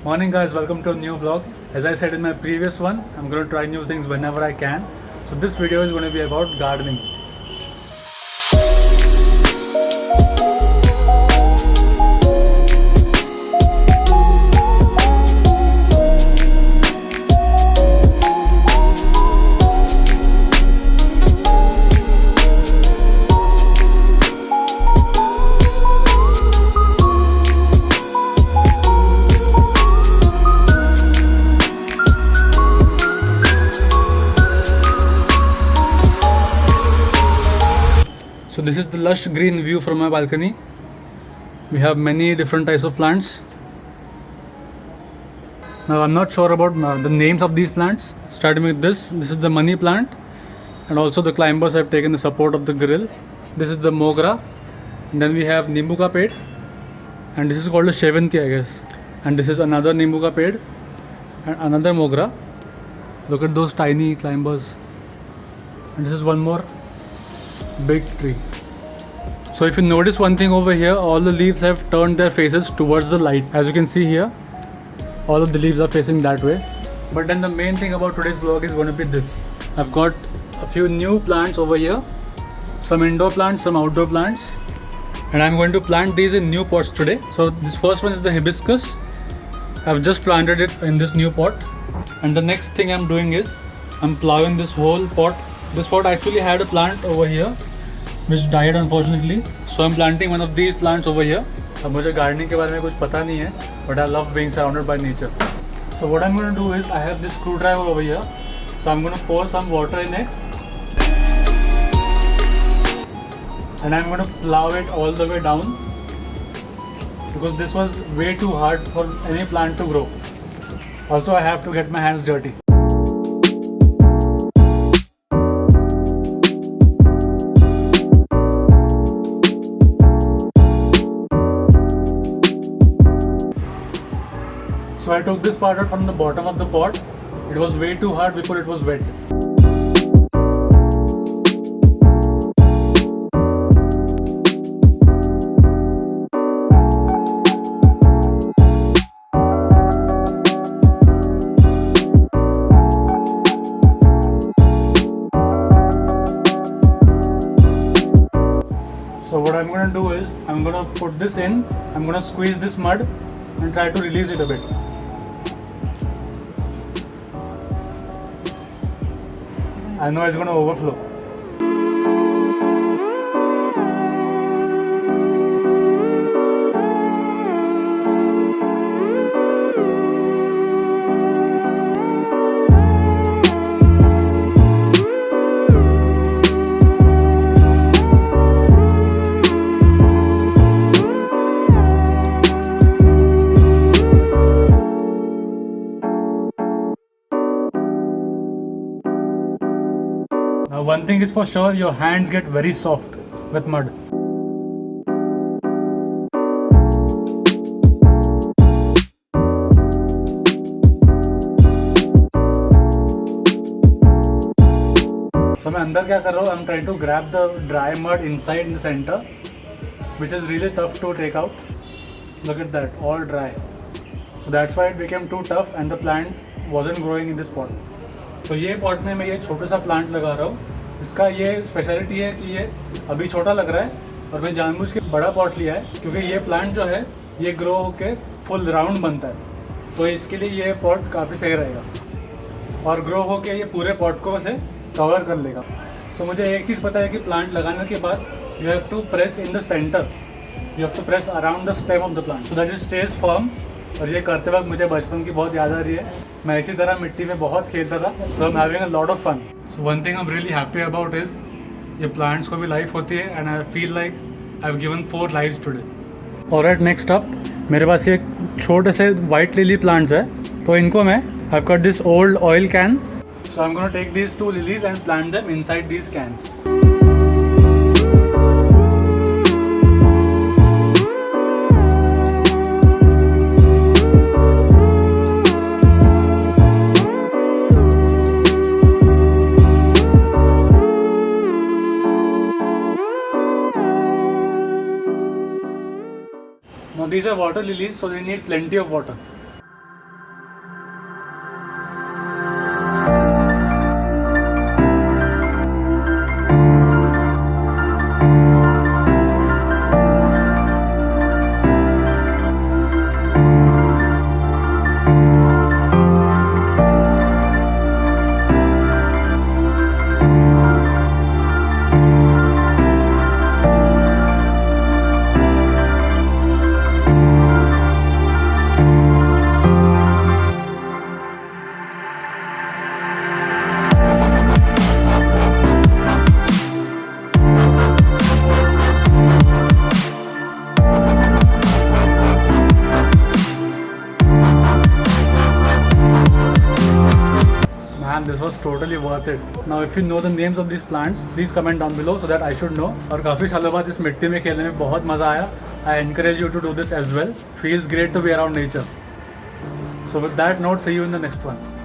Morning guys, welcome to a new vlog. As I said in my previous one, I'm going to try new things whenever I can. So this video is going to be about gardening. So this is the lush green view from my balcony. We have many different types of plants. Now I'm not sure about the names of these plants. Starting with this is the money plant, and also the climbers have taken the support of the grill. This is the mogra, and then we have nimbu ka ped, and this is called a shevanti, I guess. And this is another nimbu ka ped and another mogra. Look at those tiny climbers. And this is one more big tree. So if you notice one thing over here, all the leaves have turned their faces towards the light. As you can see here, all of the leaves are facing that way. But then the main thing about today's vlog is going to be this. I've got a few new plants over here, some indoor plants, some outdoor plants, and I'm going to plant these in new pots today. So this first one is the hibiscus. I've just planted it in this new pot, and the next thing I'm doing is I'm plowing this whole pot. This pot actually had a plant over here which died unfortunately, so I'm planting one of these plants over here. अब मुझे gardening के बारे में कुछ पता नहीं है, but I love being surrounded by nature. So what I'm going to do is I have this screwdriver over here, so I'm going to pour some water in it, and I'm going to plow it all the way down, because this was way too hard for any plant to grow. Also I have to get my hands dirty. So I took this part out from the bottom of the pot. It was way too hard before it was wet. So what I'm going to do is I'm going to put this in, I'm going to squeeze this mud and try to release it a bit. I know it's going to overflow. Now one thing is for sure, your hands get very soft with mud. So मैं अंदर क्या कर रहा हूँ? I'm trying to grab the dry mud inside the center, which is really tough to take out. Look at that, all dry. So that's why it became too tough and the plant wasn't growing in this pot. तो ये pot में मैं ये छोटा सा plant लगा रहा हूँ. इसका ये स्पेशलिटी है कि ये अभी छोटा लग रहा है और मैं जानबूझ के बड़ा पॉट लिया है, क्योंकि ये प्लांट जो है ये ग्रो होके फुल राउंड बनता है, तो इसके लिए ये पॉट काफ़ी सही रहेगा और ग्रो होके ये पूरे पॉट को से कवर कर लेगा. सो मुझे एक चीज़ पता है कि प्लांट लगाने के बाद you have to press in the centre, you have to press around the stem of the plant so that it stays firm. और ये करते वक्त मुझे बचपन की बहुत याद आ रही है. मैं इसी तरह मिट्टी में बहुत खेलता था, so I'm having a lot of fun. So one thing I'm really happy about is ये plants को भी life होती है and I feel like I've given 4 lives today. Alright, next up मेरे पास ये छोटे से white lily plants है, तो इनको मैं I've got this old oil can, so I'm gonna take these 2 lilies and plant them inside these cans. Now these are water lilies, so they need plenty of water. and this was totally worth it. Now if you know the names of these plants, please comment down below so that I should know. और काफ़ी सालों बाद इस मिट्टी में खेलने में बहुत मज़ा आया. I encourage you to do this as well. Feels great to be around nature. So with that note, see you in the next one.